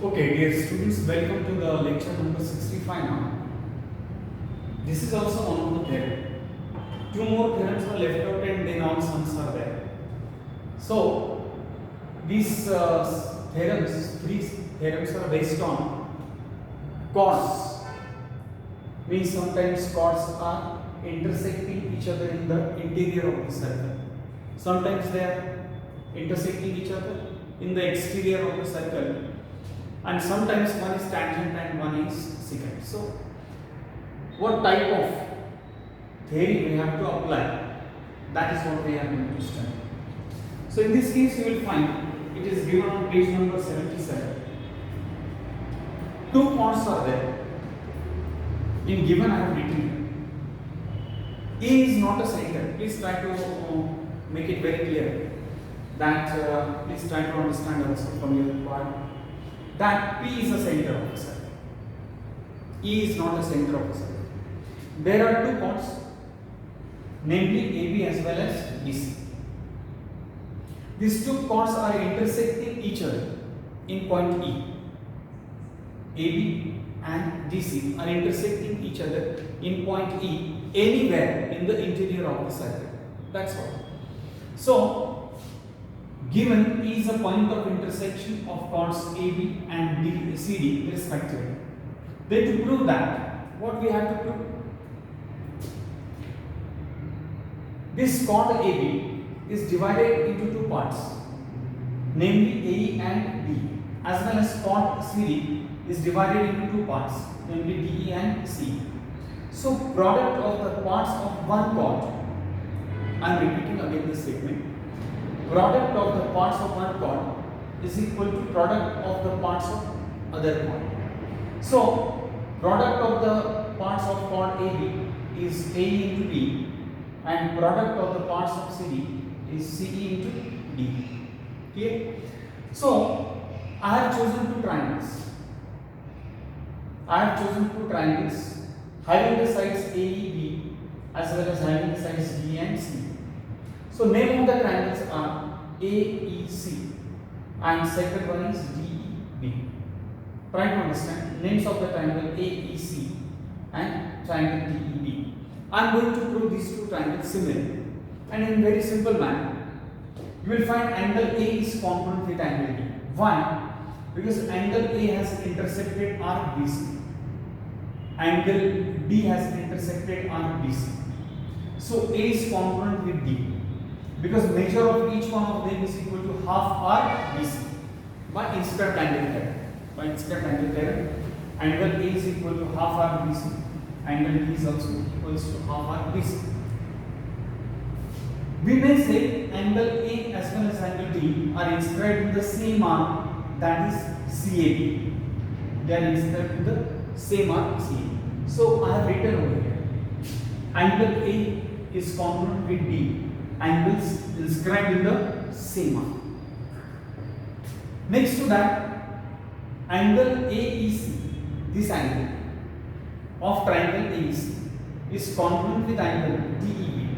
Okay, dear students, welcome to the lecture number 65 now. This is also one of the theorem. Two more theorems are left out and then all sums are there. So, these three theorems are based on chords. Means sometimes chords are intersecting each other in the interior of the circle. Sometimes they are intersecting each other in the exterior of the circle. And sometimes one is tangent and one is secant. So, what type of theory we have to apply, that is what we are going to study. So, in this case you will find it is given on page number 77. Two chords are there. In given I have written A is not a center. Please try to make it very clear that please try to understand also from your part that P is the center of the circle. E is not the center of the circle. There are two chords, namely AB as well as BC. These two chords are intersecting each other in point E. AB and DC are intersecting each other in point E anywhere in the interior of the circle. That's all. So, given P is a point of intersection of chords AB and CD respectively. Then to prove that, what we have to prove? This chord AB is divided into two parts, namely A and B, as well as chord CD is divided into two parts, namely DE and C. So, product of the parts of one chord, I am repeating again this statement. Product of the parts of one chord is equal to product of the parts of other chord. So, product of the parts of chord AB is A into B and product of the parts of CD is CE into D. Okay? So, I have chosen two triangles. Having the sides AEB as well as having the sides D and C. So, name of the triangles are AEC and second one is DEB. Try to understand names of the triangle AEC and triangle DEB. I am going to prove these two triangles similar and in very simple manner. You will find angle A is congruent with angle D. Why? Because angle A has intersected arc BC. Angle B has intersected arc BC. So, A is congruent with D. Because measure of each one of them is equal to half arc BC by incident angle theorem. Angle A is equal to half arc BC. Angle B is also equals to half arc BC. We may say angle A as well as angle D are inscribed in the same arc, that is CAB. They are inscribed in the same arc CAB. So I have written over here. Angle A is congruent with D. Angles inscribed in the same arc. Next to that, angle AEC, this angle of triangle AEC is congruent with angle DEB,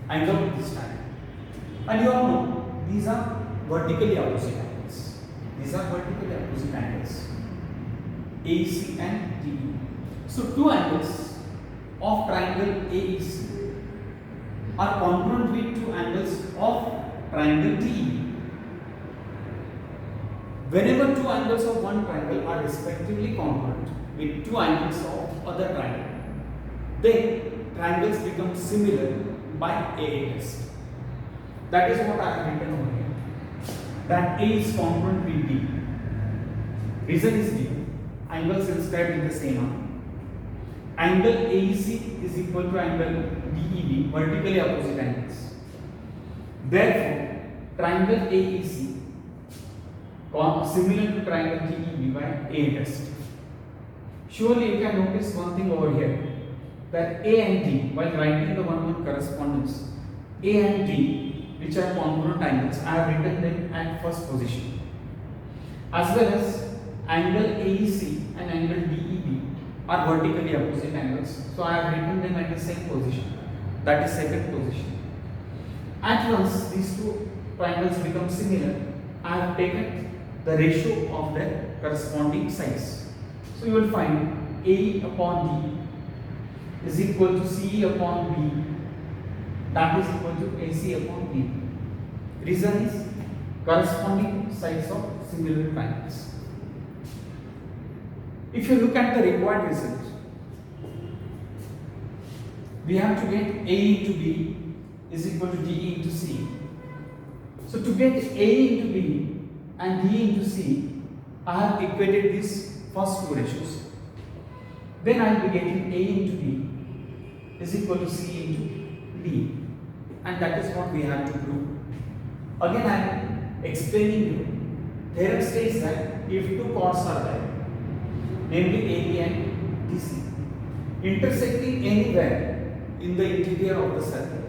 angle of this triangle. And you all know these are vertically opposite angles. AEC and DEB. So two angles of triangle AEC are congruent with two angles of triangle DEB. Whenever two angles of one triangle are respectively congruent with two angles of other triangle, then triangles become similar by AA test. That is what I have written over here. That A is congruent with D. Reason is D. Angles inscribed in the same arc. Angle AEC is equal to angle DEB, vertically opposite angles. Therefore, triangle AEC similar to triangle DEB by A test. Surely you can notice one thing over here, that A and D, while writing the one-one correspondence, A and D, which are congruent angles, I have written them at first position. As well as angle AEC and angle DEB are vertically opposite angles, so I have written them at the same position, that is second position. At once these two triangles become similar, I have taken the ratio of their corresponding sides. So you will find A upon D is equal to CE upon B, that is equal to AC upon B. Reason is corresponding sides of singular triangles. If you look at the required result, we have to get A into B is equal to D into C. So to get A into B and D into C, I have equated these first two ratios. Then I will be getting A into B is equal to C into D, and that is what we have to prove. Again I am explaining you. Theorem states that if two chords are there, namely AB and DC, intersecting anywhere in the interior of the circle,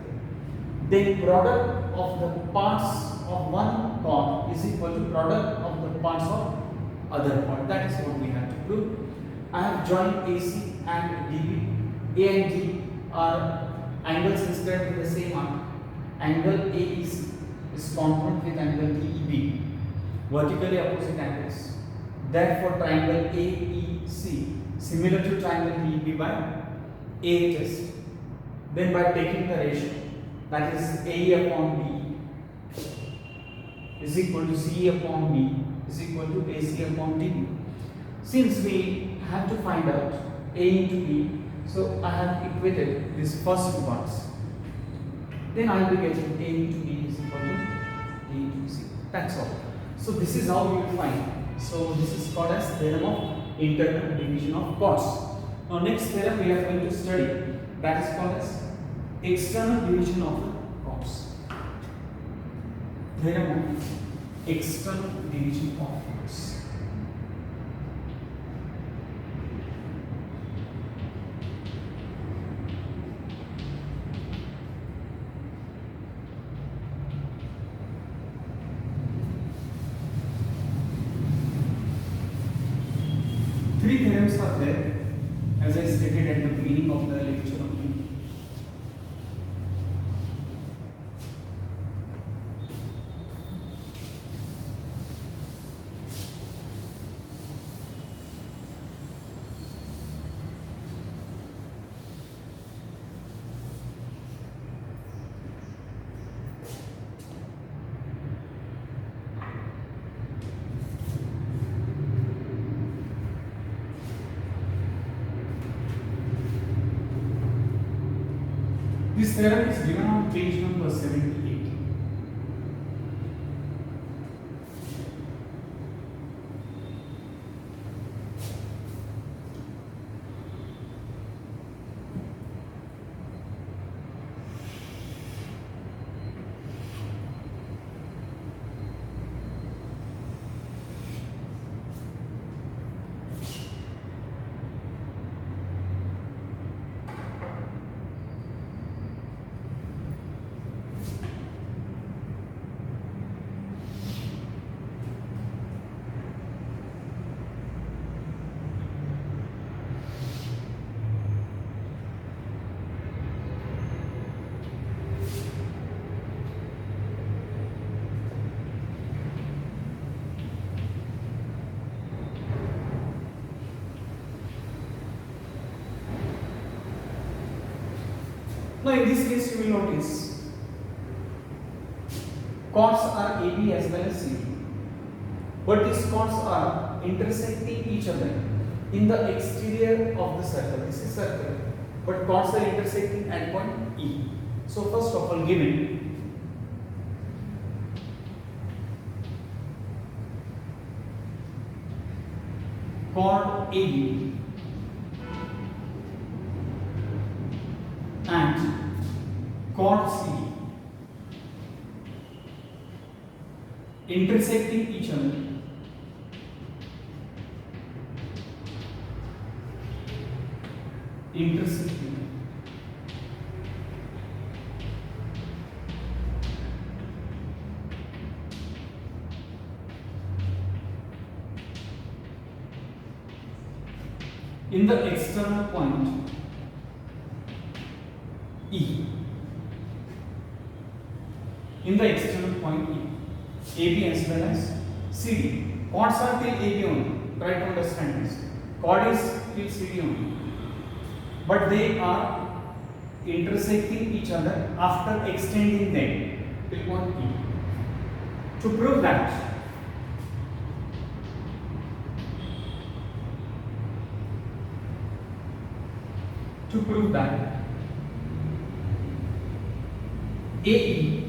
then product of the parts of one chord is equal to product of the parts of other chord. That is what we have to prove. I have joined AC and DB. A and D are angles inscribed with the same arc. Angle AEC is congruent with angle DEB, vertically opposite angles. Therefore, triangle AEC similar to triangle DEB by A test. Then by taking the ratio, that is A upon B is equal to C upon B is equal to AC upon DB. Since we have to find out A into B, so I have equated these first two parts. Then I will be getting A into B is equal to D into C. That's all. So this is how you will find. So this is called as theorem of internal division of chords. Now next theorem we are going to study, that is called as external division of the chords. Theorem of external division of chords. Three theorems are there, as I stated at the beginning of the lecture. This theorem is given on page number 78. Now in this case you will notice chords are AB as well as CD, but these chords are intersecting each other in the exterior of the circle. This is circle, but chords are intersecting at point E. So first of all, given chord AB and chord C intersecting each other in the external point E. In the external point E, AB as well as CD. Chords are till AB only. Try to understand this. Chord is still CD only, but they are intersecting each other after extending them till point E. To prove that, AE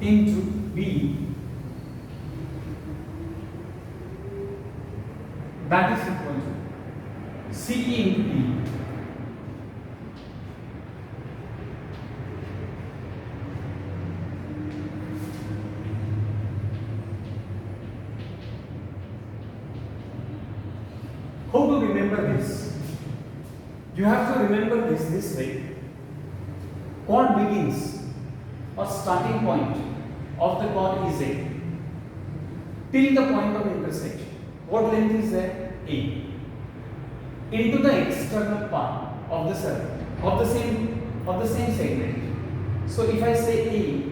into B, that is equal to CE into B. How to remember this? You have to remember this way. Chord begins or starting point of the chord is A till the point of intersection. What length is there? A. Into the external part of the circle of the same segment. So if I say A,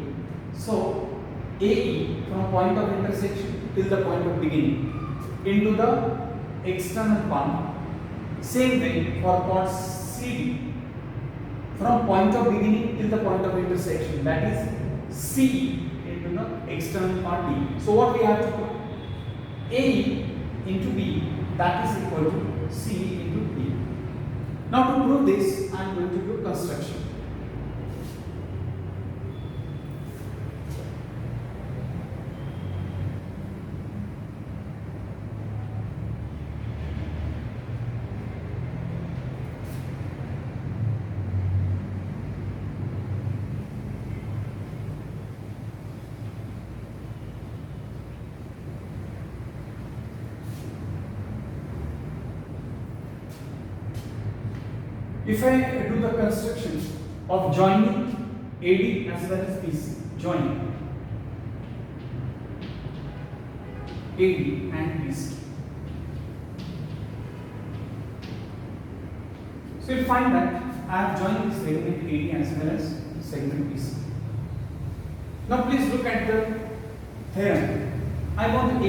so AE from point of intersection till the point of beginning into the external part. Same way for chord CD from point of beginning till the point of intersection, that is C into the external part D. So what we have to put? AE into B, that is equal to C into B. Now to prove this, I am going to do construction. If I do the construction of joining AD as well as BC, joining AD and BC, so you find that I have joined this segment AD as well as segment BC. Now please look at the theorem. I want A.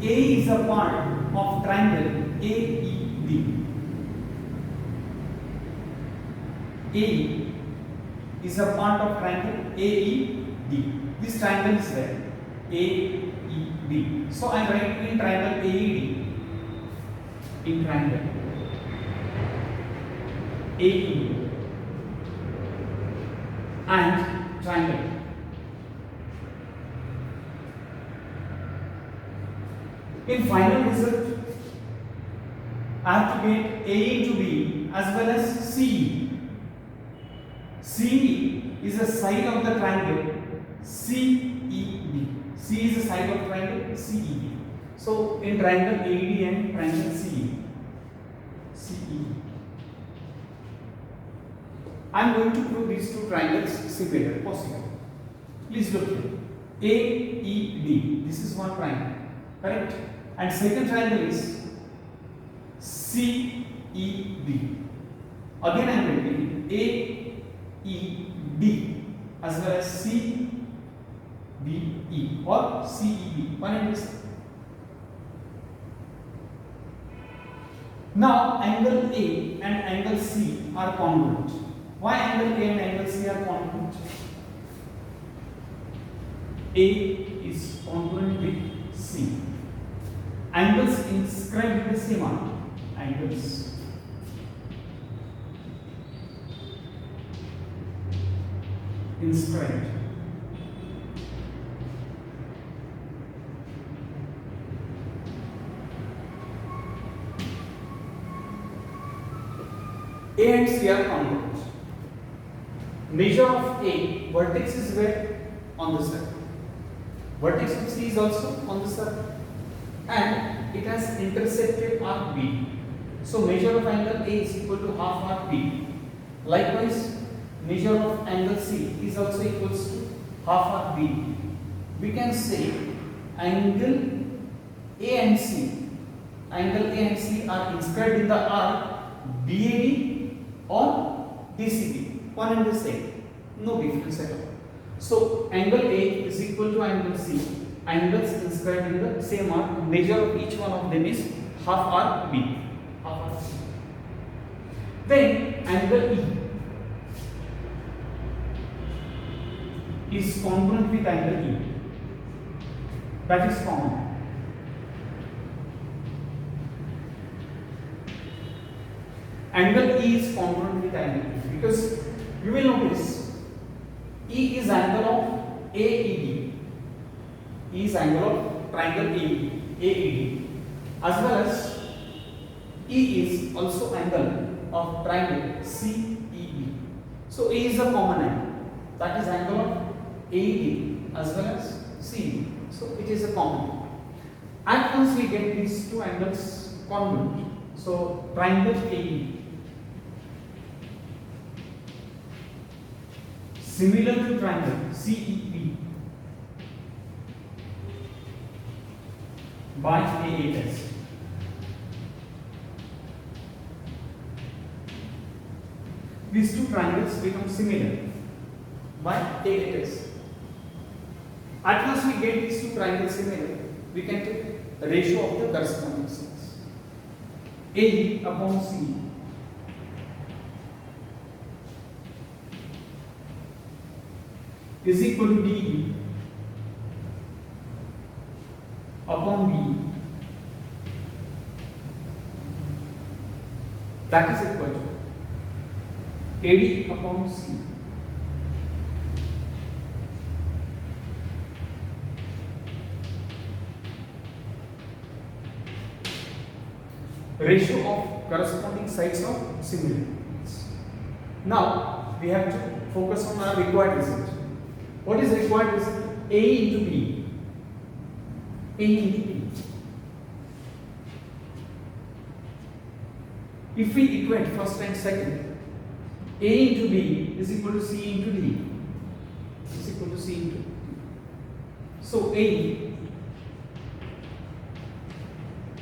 A is a part of triangle AEB. A is a part of triangle AED. This triangle is there, AED. So I am writing in triangle AED, in triangle AED and triangle in final result. I have to get A into B as well as CE. CE is the side of the triangle CEB. C is the side of triangle CEB. So in triangle AED and triangle CE. I am going to prove these two triangles similar possible. Please look here. AED. This is one triangle, correct? And second triangle is CEB. Again I am writing AED as well as CBE or CEB. One and the same. Now angle A and angle C are congruent. Why angle A and angle C are congruent? A is congruent with C. Angles inscribed with the same are angles inscribed. A and C are congruent. Measure of A, vertex is where? On the circle. Vertex of C is also on the circle. And it has intersected arc B. So measure of angle A is equal to half arc B. Likewise, measure of angle C is also equals to half arc B. We can say angle A and C are inscribed in the arc BAD or DCB. One and the same. No difference at all. So angle A is equal to angle C angles inscribed in the same arc. Measure of each one of them is half arc B. Half arc C. Then angle E is congruent with angle E. That is common. Angle E is congruent with angle E because you will notice E is angle of AED. E is angle of triangle AED, as well as E is also angle of triangle CEB. So A is a common angle, that is angle of AED as well as CEB. So it is a common. At once we get these two angles congruent. So triangle AED similar to triangle CEB by AA test. These two triangles become similar by AA test. At once we get these two triangles similar, we can take the ratio of the corresponding sides. AE upon CE is equal to DE upon BE. That is equal to AD upon C. Ratio of corresponding sides of similar. Now we have to focus on our required result. What is required result? A into B. A into B. If we equate first and second, A into B is equal to C into D. Is equal to C into D. So A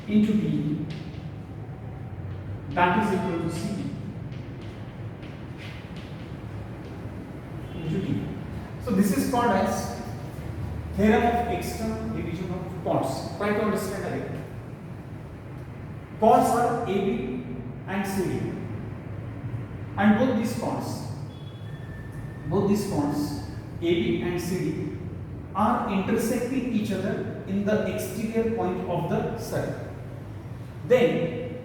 into B, that is equal to C into D. So this is called as theorem of external division of chords. Try to understand again. Chords are AB and CD, and both these chords AB and CD are intersecting each other in the exterior point of the circle. Then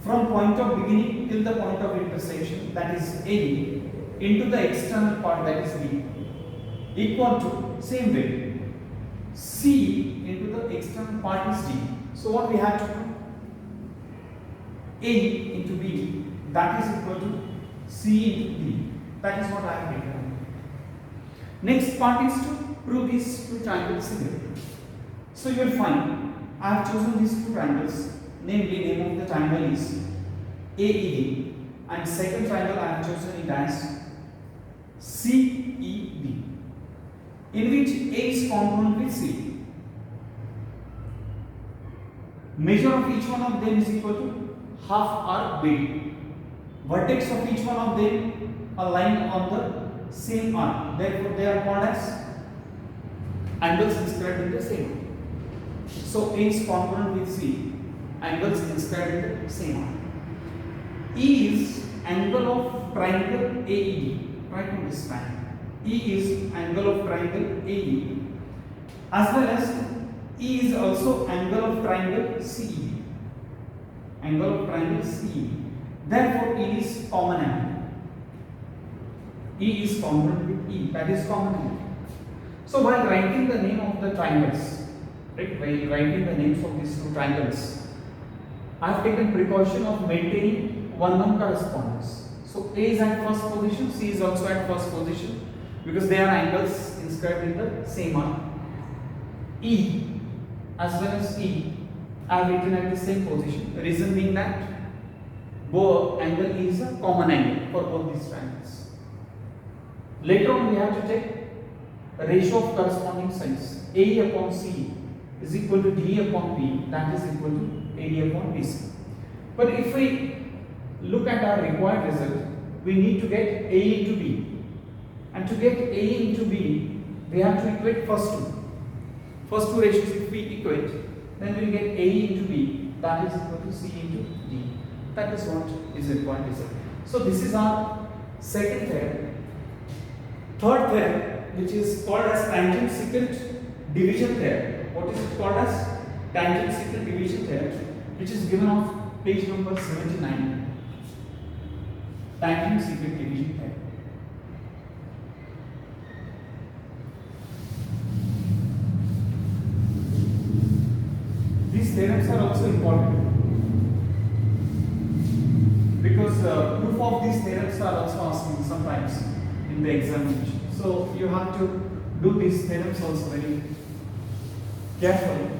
from point of beginning till the point of intersection, that is A, into the external part, that is B, equal to same way C into the external part is D. So what we have to do? A into B, that is equal to C into D. That is what I have written. Next part is to prove these two triangles similar. So you will find I have chosen these two triangles, namely name of the triangle is AED, and second triangle I have chosen it as CEB, in which A is congruent with C. Measure of each one of them is equal to half arc B. Vertex of each one of them are lying on the same arc. Therefore, they are called as angles inscribed in the same arc. So A is congruent with C. Angles inscribed in the same arc. E is angle of triangle AED. Try to understand. E is angle of triangle AED, as well as E is also angle of triangle CE. Angle of triangle CE. Therefore, E is common angle. E is congruent with E. That is common angle. So while writing the name of the triangles, right? While writing the names of these two triangles, I have taken precaution of maintaining one-on correspondence. So A is at first position, C is also at first position, because they are angles inscribed in the same arc. E as well as E are written at the same position. The reason being that both angle E is a common angle for both these triangles. Later on we have to take a ratio of corresponding sides. AE upon CE is equal to DE upon B, that is equal to AD upon BC. But if we look at our required result, we need to get A into B. And to get A into B, we have to equate first two. First two ratios if we equate, then we will get A into B, that is equal to C into D. That is what is required to say. So this is our second theorem. Third theorem, which is called as tangent secant division theorem. What is it called as? Tangent secant division theorem, which is given on page number 79. Tangent secant division theorem. These theorems are also important because proof of these theorems are also asking sometimes in the examination. So you have to do these theorems also very carefully.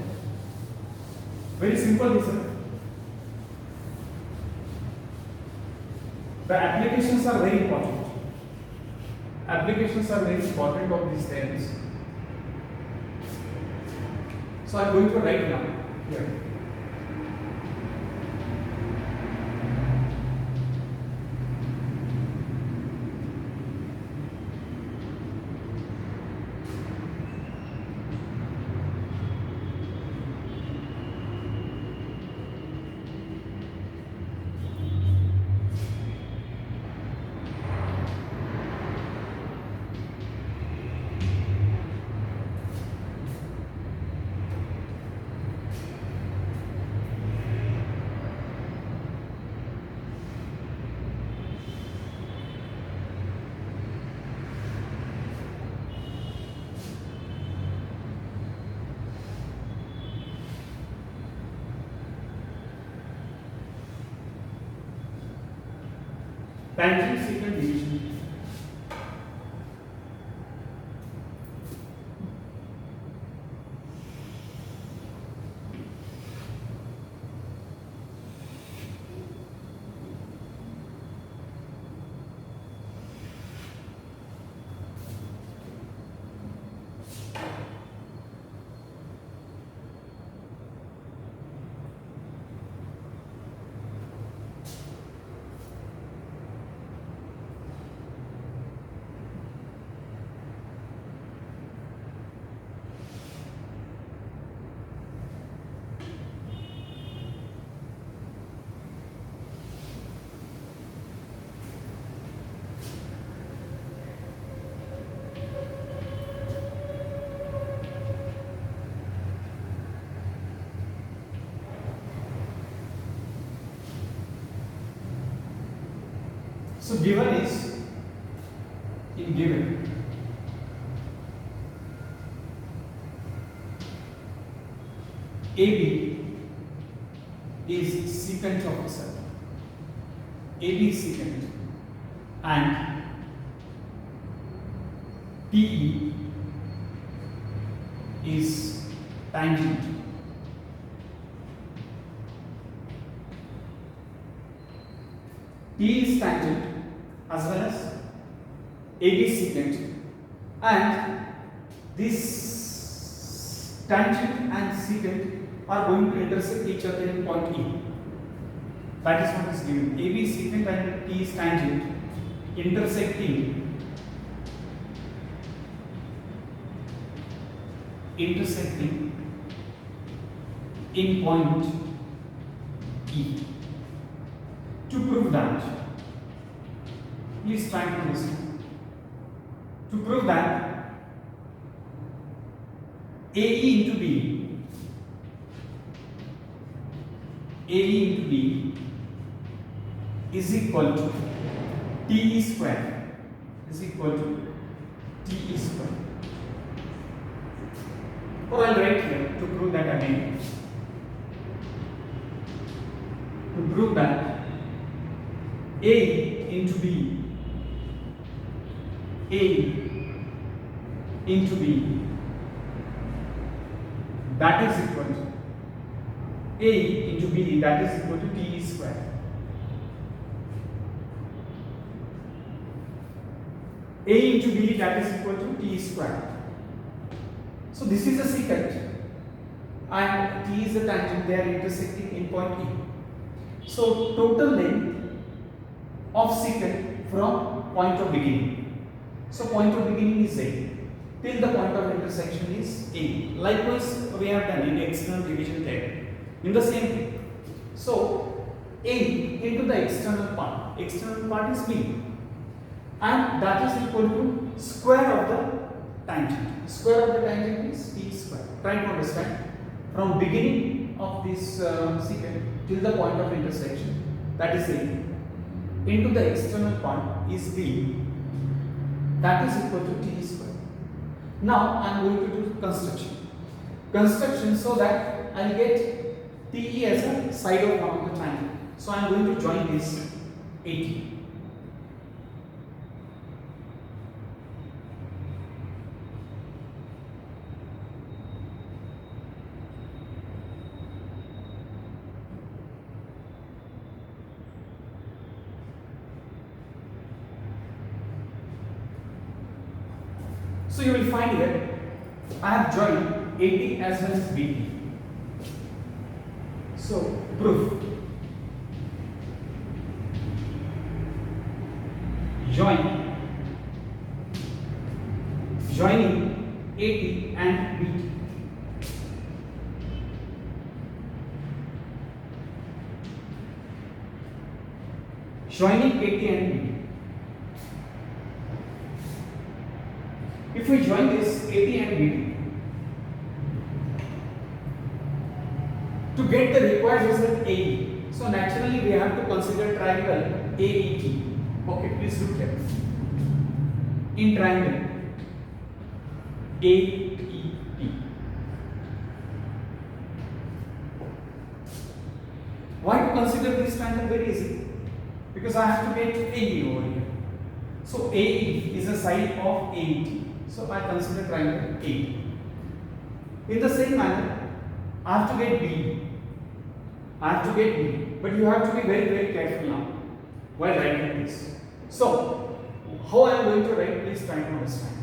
Very simple, isn't it? The applications are very important. Applications are very important of these theorems. So I am going to write now here. Tangent secant division. So given is in given AB is secant of itself. AB is secant and PE is tangent. P is tangent as well as AB secant, and this tangent and secant are going to intersect each other in point E. That is what is given. AB secant and P is tangent intersecting in point E. To prove that, please try to understand. To prove that AE into B is equal to TE square Or I'll write here to prove that again. To prove that A into B that is equal to A into B that is equal to TE square. A into B that is equal to TE square. So this is a secant and T is a tangent, they are intersecting in point E. So total length of secant from point of beginning. So point of beginning is A. till the point of intersection is A. Likewise, we have done in external division theorem in the same thing. So A into the external part is B, and that is equal to square of the tangent. Square of the tangent is T square. Try to understand from beginning of this secant till the point of intersection, that is A, into the external part is B, that is equal to T square. Now I am going to do construction so that I will get TE as a side of one of the triangle. So I am going to join this AT. So you will find here I have joined AT as well as BT. So proof. Joining AT and BT. Joining AT and BT. If we join this AT and BT, to get the required result AE, so naturally we have to consider triangle AET. Okay, please look here. In triangle AET, why to consider this triangle? Very easy, because I have to get AE over here. So AE is a side of AET. So I consider triangle A. In the same manner, I have to get B. But you have to be very, very careful now while writing this. So, how I am going to write, please try to understand.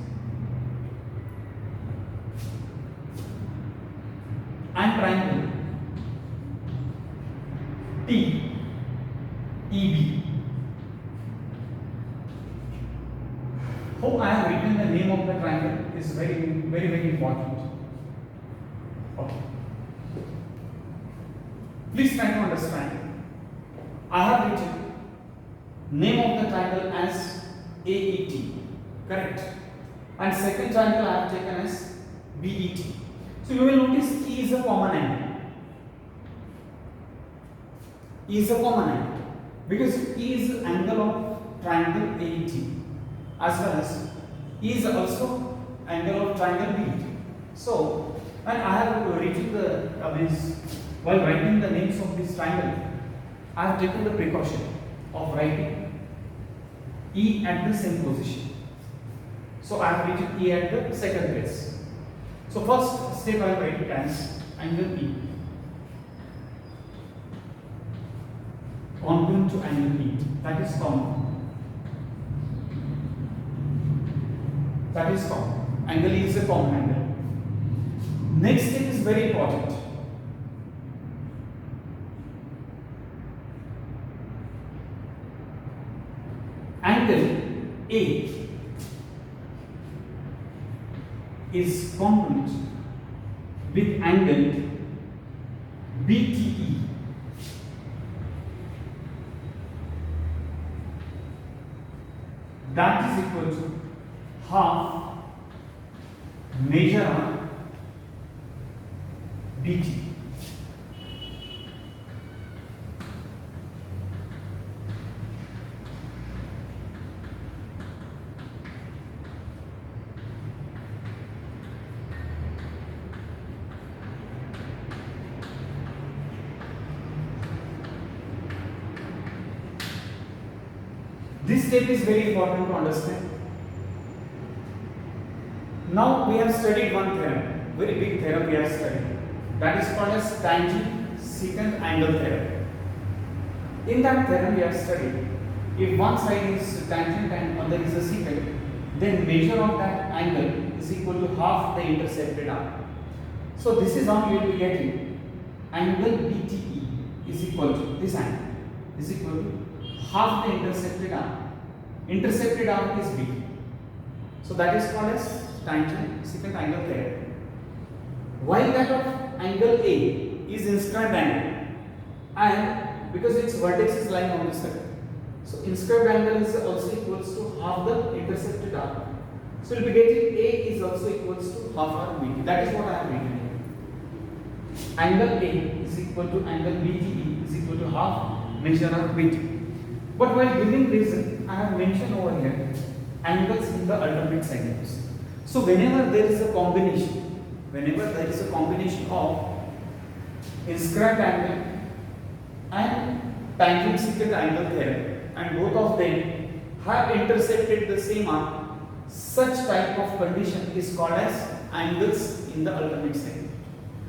And triangle TEB. How I have written the name of the triangle is very, very, very important. Okay. Please try to understand. I have written name of the triangle as AET, correct? And second triangle I have taken as BET. So you will notice E is a common angle. E is a common angle because E is angle of triangle AET, as well as E is also angle of triangle BET. So, and I have written the while writing the names of this triangle, I have taken the precaution of writing E at the same position. So I have written E at the second place. So first step I will write it as angle E, congruent to angle E, that is common. That is common. Angle E is a common angle. Next step is very important. Angle A is congruent with angle BTE. That is equal to half measure on BT. This step is very important to understand. Now we have studied one theorem, very big theorem we have studied. That is called as tangent secant angle theorem. In that theorem we have studied, if one side is tangent and other is a secant, then measure of that angle is equal to half the intercepted arc. So this is how you will be getting angle BTE is equal to this angle is equal to half the intercepted arc. Intercepted arc is B. So that is called as tangent secant angle theorem. While that of angle A is inscribed angle, and because its vertex is lying on this side, so inscribed angle is also equals to half the intercepted arc. So we'll be getting A is also equals to half arc BT. That is what I have written here. Angle A is equal to angle BTE is equal to half measure of BT. But while giving reason, I have mentioned over here angles in the alternate segments. So whenever there is a combination of inscribed angle and tangent secant angle theorem, and both of them have intercepted the same arc, such type of condition is called as angles in the alternate segment.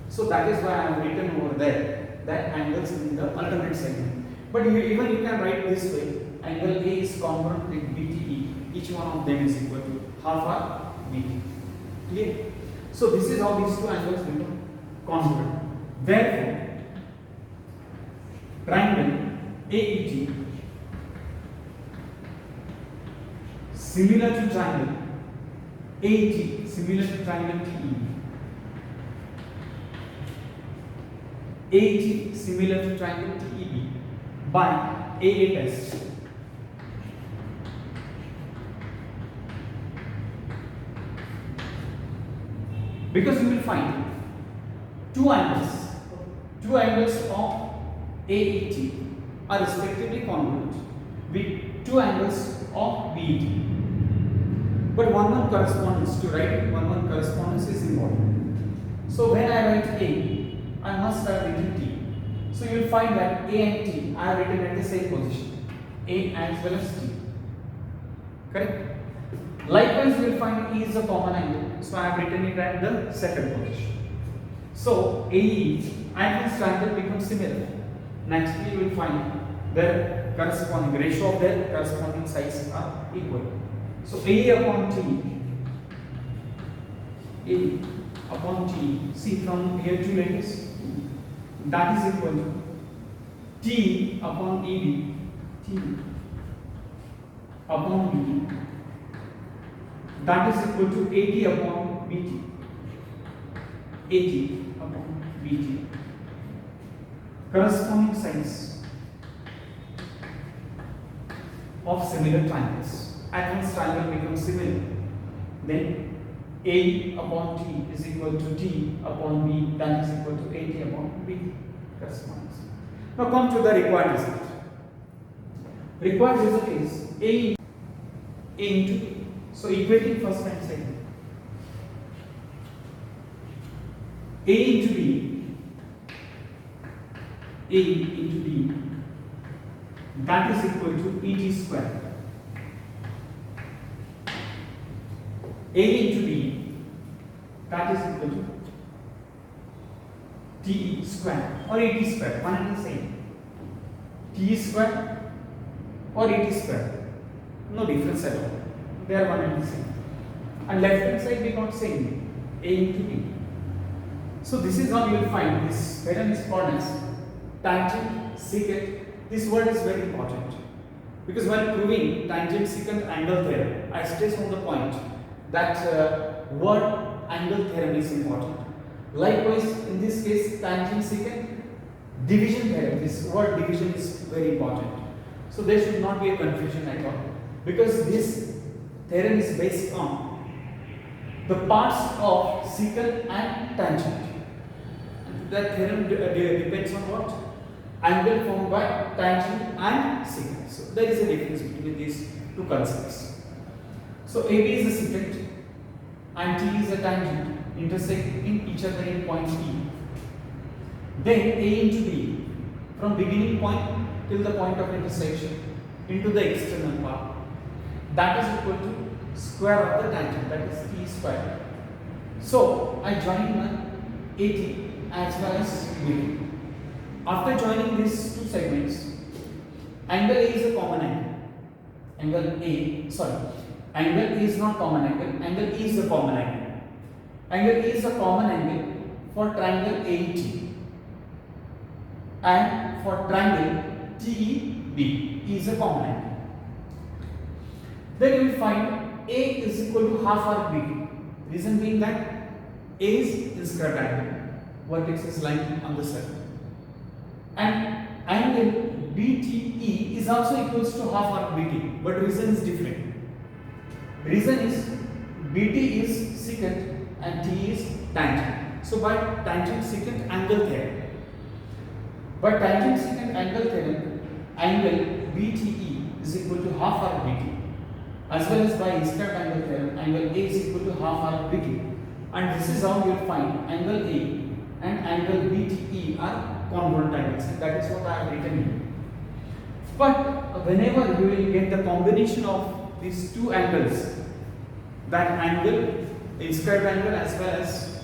So that is why I have written over there that angles in the alternate segment. But even you can write this way: angle A is congruent with BTE. Each one of them is equal to half arc BT. Clear? So this is how these two angles become congruent. Therefore, triangle AET similar to triangle AET similar to triangle TE. AET similar to triangle TEB by AA test. Because you will find two angles of AET are respectively congruent with two angles of BET. But one correspondence, to write one correspondence is important. So when I write A, I must have written T. So you will find that A and T I have written at the same position, A as well as T. Correct? Likewise, you will find E is a common angle, so I have written it at the second position. So AE and this triangle becomes similar. Naturally, you will find their corresponding ratio of their corresponding sides are equal. So A upon T, see from here to latest, that is equal to T upon EB, T upon BT, that is equal to AT upon BT, AT upon BT. Corresponding sides of similar triangles. At once triangle becomes similar, then A upon T is equal to T upon B, that is equal to AT upon B. Corresponds. Now come to the required result. Required result is A into B. So equating first and second. A into B, that is equal to ET square. A into B, that is equal to TE square or ET square, one and the same. TE square or ET square, no difference at all. They are one and the same. And left hand side we got same, A into B. So this is how you will find this theorem is called as tangent secant. This word is very important because while proving tangent secant angle theorem, I stress on the point that word angle theorem is important. Likewise, in this case, tangent secant division theorem, this word division is very important. So there should not be a confusion at all, because this theorem is based on the parts of secant and tangent. That theorem depends on what? Angle formed by tangent and secant. So there is a difference between these two concepts. So AB is a secant and T is a tangent intersecting each other in point E. Then A into B, from beginning point till the point of intersection into the external part, that is equal to square of the tangent, that is T square. So I join AT as well as B. After joining these two segments, angle A is a common angle. Angle A is not common angle. Angle E is a common angle. Angle E is a common angle for triangle AET and for triangle TEB. E is a common angle. Then you will find A is equal to half arc BT. Reason being that A is inscribed angle, vertex is lying on the circle, and angle BTE is also equals to half arc BT, but reason is different. Reason is BT is secant and T is tangent. So by tangent secant angle theorem, angle BTE is equal to half arc BT, as well as by inscribed angle theorem, angle A is equal to half arc BT, and this is how you will find angle A and angle BTE are congruent angles, and that is what I have written here. But whenever you will get the combination of these two angles, that angle, inscribed angle as well as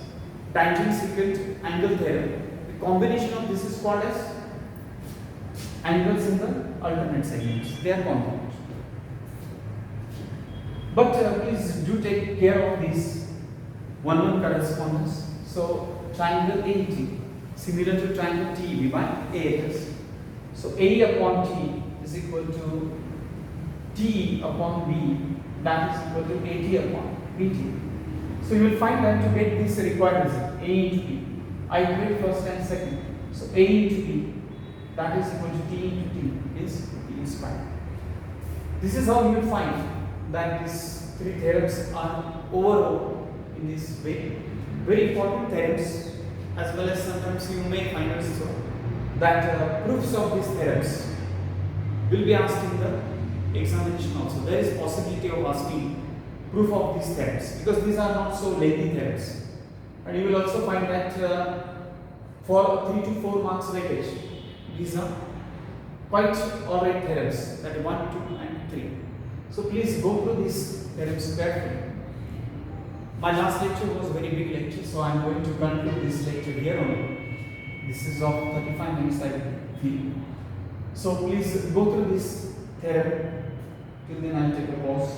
tangent secant angle theorem, the combination of this is called as angles in the alternate segments. They are congruent. But please do take care of these one-one correspondence. So triangle AET, similar to triangle TEB by AHS. So AE upon T is equal to TE upon B, that is equal to AT upon BT. So you will find that to get this required result, A into B, I equate first and second. So A into B, that is equal to T into T is T squared. This is how you will find that these three theorems are overall in this way. Very important theorems, as well as sometimes you may find also that proofs of these theorems will be asked in the examination also. There is possibility of asking proof of these theorems because these are not so lengthy theorems, and you will also find that for 3 to 4 marks weightage, these are quite alright theorems, that 1, 2 and 3. So please go through these theorems carefully. My last lecture was very big lecture, so I am going to conclude this lecture here only. This is of 35 minutes I feel. So please go through this theorem. Till then I will take a pause.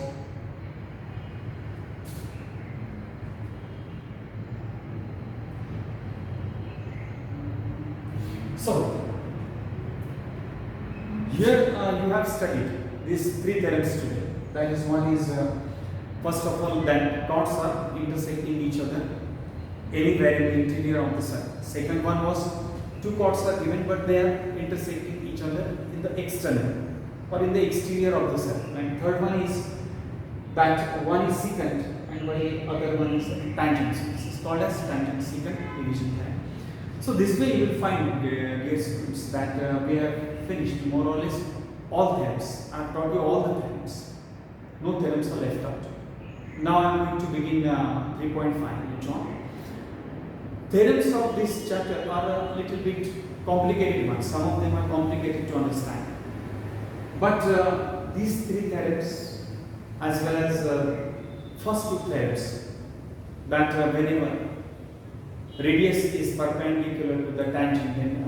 So here you have studied these three theorems today. That is, one is first of all that chords are intersecting each other anywhere in the interior of the circle. Second one was two chords are given but they are intersecting each other in the external or in the exterior of the circle. And third one is that one is secant and while other one is tangent. So this is called as tangent secant division theorem. So this way you will find, dear students, that we have finished more or less all theorems. I have taught you all the theorems. No theorems are left out. Now I am going to begin 3.5 later on. Theorems of this chapter are a little bit complicated ones. Some of them are complicated to understand. But these three theorems, as well as first two theorems, that whenever radius is perpendicular to the tangent, then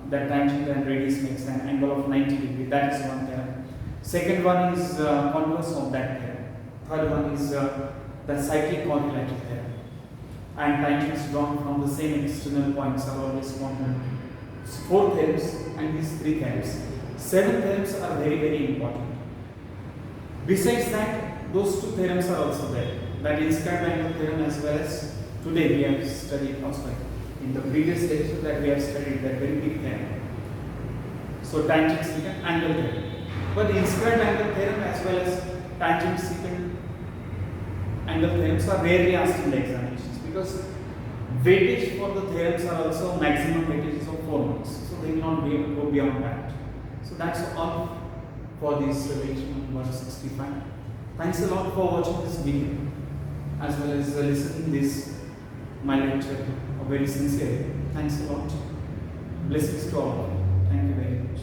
that tangent and radius makes an angle of 90 degrees. That is one theorem. Second one is converse of that theorem. Third one is the cyclic quadrilateral theorem. And tangents drawn from the same external points are always congruent. So 4 theorems and these 3 theorems. 7 theorems are very, very important. Besides that, those 2 theorems are also there. That inscribed angle theorem, as well as today we have studied also in the previous lecture that we have studied that very big theorem. So tangent secant angle theorem. But inscribed angle theorem as well as tangent secant angle theorems are rarely asked in the examinations because weightage for the theorems are also maximum weightages of 4 marks. So they will not go beyond that. So that's all for this lecture number 65. Thanks a lot for watching this video as well as listening this my lecture very sincerely. Thanks a lot. Blessings to all. Thank you very much.